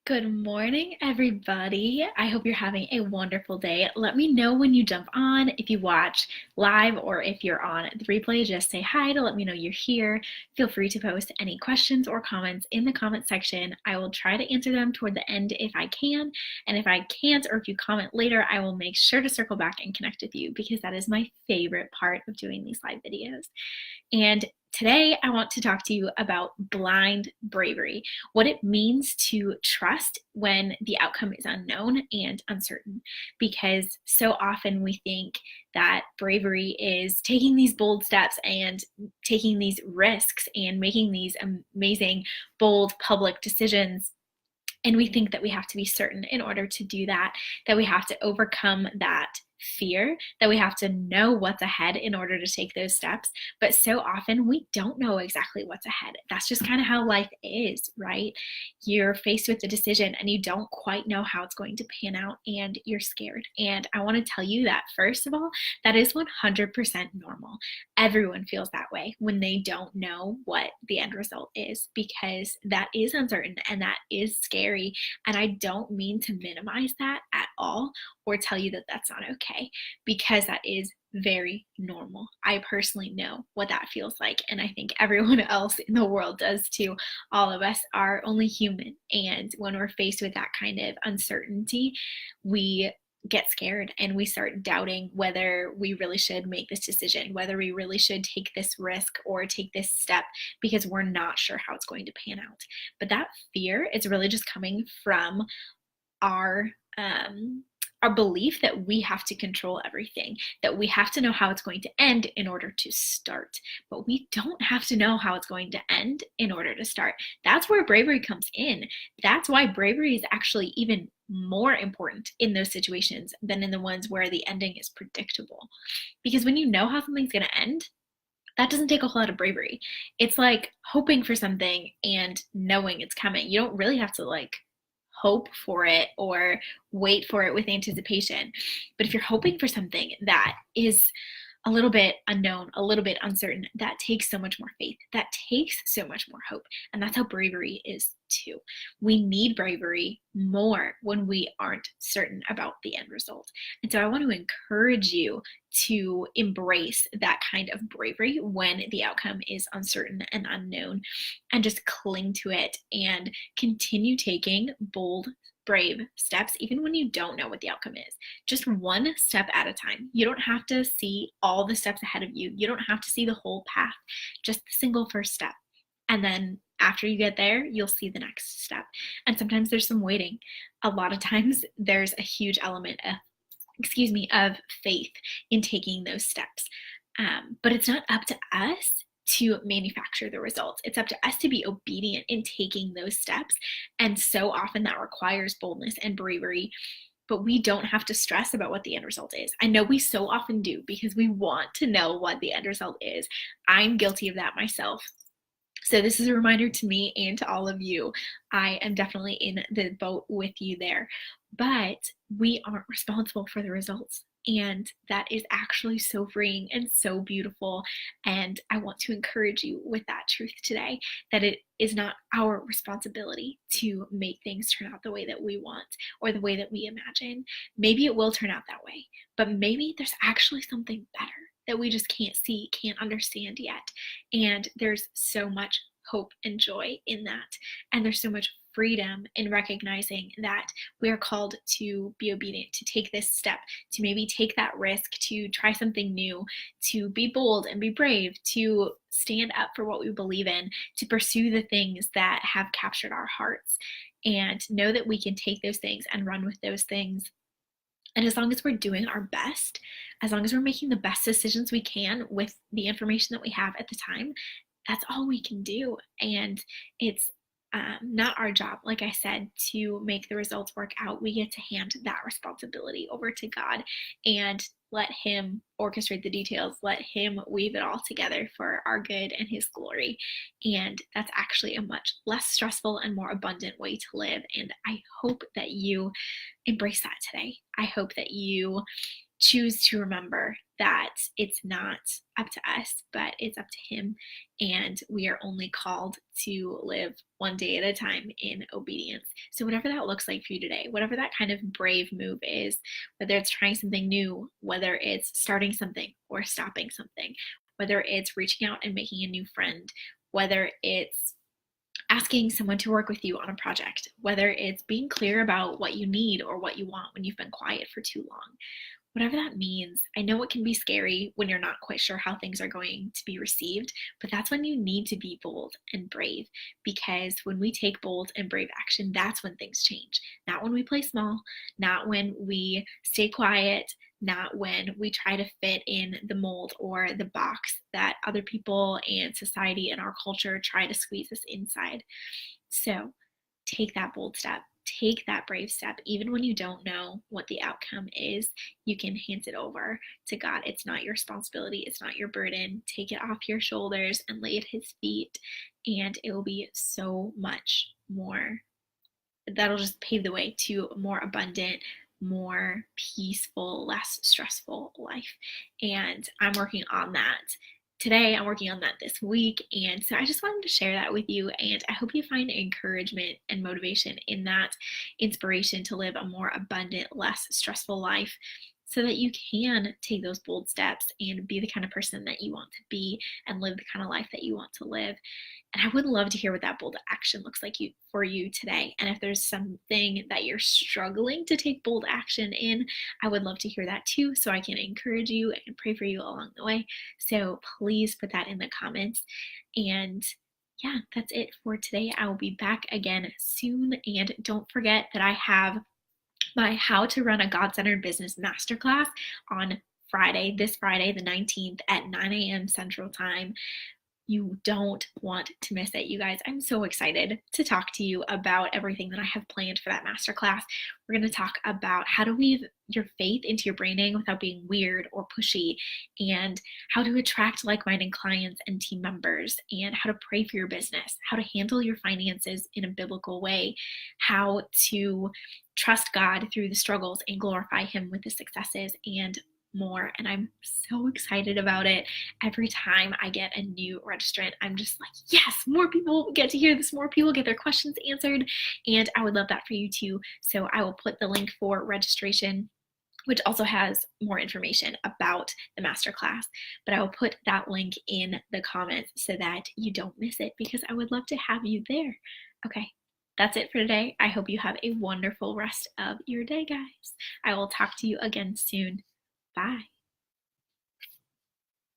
Good morning, everybody. I hope you're having a wonderful day. Let me know when you jump on, if you watch live or if you're on the replay, just say hi to let me know you're here. Feel free to post any questions or comments in the comment section. I will try to answer them toward the end if I can. And if I can't, or if you comment later, I will make sure to circle back and connect with you because that is my favorite part of doing these live videos. And today I want to talk to you about blind bravery, what it means to trust when the outcome is unknown and uncertain. Because so often we think that bravery is taking these bold steps and taking these risks and making these amazing, bold public decisions. And we think that we have to be certain in order to do that, that we have to overcome that fear, that we have to know what's ahead in order to take those steps. But so often we don't know exactly what's ahead. That's just kind of how life is, right? You're faced with a decision and you don't quite know how it's going to pan out and you're scared. And I want to tell you that, first of all, that is 100% normal. Everyone feels that way when they don't know what the end result is, because that is uncertain and that is scary. And I don't mean to minimize that at all or tell you that that's not okay, because that is very normal. I personally know what that feels like, and I think everyone else in the world does too. All of us are only human, and when we're faced with that kind of uncertainty, we get scared and we start doubting whether we really should make this decision, whether we really should take this risk or take this step, because we're not sure how it's going to pan out. But that fear is really just coming from our our belief that we have to control everything, that we have to know how it's going to end in order to start. But we don't have to know how it's going to end in order to start. That's where bravery comes in. That's why bravery is actually even more important in those situations than in the ones where the ending is predictable. Because when you know how something's going to end, that doesn't take a whole lot of bravery. It's like hoping for something and knowing it's coming. You don't really have to hope for it or wait for it with anticipation. But if you're hoping for something that is a little bit unknown, a little bit uncertain, that takes so much more faith. That takes so much more hope. And that's how bravery is too. We need bravery more when we aren't certain about the end result. And so I want to encourage you to embrace that kind of bravery when the outcome is uncertain and unknown, and just cling to it and continue taking bold, brave steps, even when you don't know what the outcome is. Just one step at a time. You don't have to see all the steps ahead of you. You don't have to see the whole path, just the single first step. And then after you get there, you'll see the next step. And sometimes there's some waiting. A lot of times there's a huge element of faith in taking those steps. But it's not up to us to manufacture the results. It's up to us to be obedient in taking those steps. And so often that requires boldness and bravery, but we don't have to stress about what the end result is. I know we so often do because we want to know what the end result is. I'm guilty of that myself. So this is a reminder to me and to all of you. I am definitely in the boat with you there, but we aren't responsible for the results. And that is actually so freeing and so beautiful. And I want to encourage you with that truth today, that it is not our responsibility to make things turn out the way that we want or the way that we imagine. Maybe it will turn out that way, but maybe there's actually something better that we just can't see, can't understand yet. And there's so much hope and joy in that. And there's so much freedom in recognizing that we are called to be obedient, to take this step, to maybe take that risk, to try something new, to be bold and be brave, to stand up for what we believe in, to pursue the things that have captured our hearts, and know that we can take those things and run with those things. And as long as we're doing our best, as long as we're making the best decisions we can with the information that we have at the time, that's all we can do. And it's not our job, like I said, to make the results work out. We get to hand that responsibility over to God and let Him orchestrate the details, let Him weave it all together for our good and His glory. And that's actually a much less stressful and more abundant way to live. And I hope that you embrace that today. I hope that you choose to remember that it's not up to us, but it's up to Him. And we are only called to live one day at a time in obedience. So, whatever that looks like for you today, whatever that kind of brave move is, whether it's trying something new, whether it's starting something or stopping something, whether it's reaching out and making a new friend, whether it's asking someone to work with you on a project, whether it's being clear about what you need or what you want when you've been quiet for too long, whatever that means. I know it can be scary when you're not quite sure how things are going to be received, but that's when you need to be bold and brave, because when we take bold and brave action, that's when things change. Not when we play small, not when we stay quiet, not when we try to fit in the mold or the box that other people and society and our culture try to squeeze us inside. So take that bold step, take that brave step. Even when you don't know what the outcome is, you can hand it over to God. It's not your responsibility, it's not your burden. Take it off your shoulders and lay at His feet, and it will be so much more. That'll just pave the way to a more abundant, more peaceful, less stressful life. And I'm working on that today. I'm working on that this week. And so I just wanted to share that with you. And I hope you find encouragement and motivation in that, inspiration to live a more abundant, less stressful life, so that you can take those bold steps and be the kind of person that you want to be and live the kind of life that you want to live. And I would love to hear what that bold action looks like for you today. And if there's something that you're struggling to take bold action in, I would love to hear that too, so I can encourage you and pray for you along the way. So please put that in the comments. And yeah, that's it for today. I will be back again soon. And don't forget that I have my How to Run a God-Centered Business Masterclass on this Friday, the 19th at 9 a.m. Central Time. You don't want to miss it, you guys. I'm so excited to talk to you about everything that I have planned for that masterclass. We're going to talk about how to weave your faith into your branding without being weird or pushy, and how to attract like-minded clients and team members, and how to pray for your business, how to handle your finances in a biblical way, how to trust God through the struggles and glorify Him with the successes, and more. And I'm so excited about it. Every time I get a new registrant, I'm just like, yes, more people get to hear this, more people get their questions answered, and I would love that for you too. So I will put the link for registration, which also has more information about the masterclass, but I will put that link in the comments so that you don't miss it, because I would love to have you there. Okay, that's it for today. I hope you have a wonderful rest of your day, guys. I will talk to you again soon. Bye.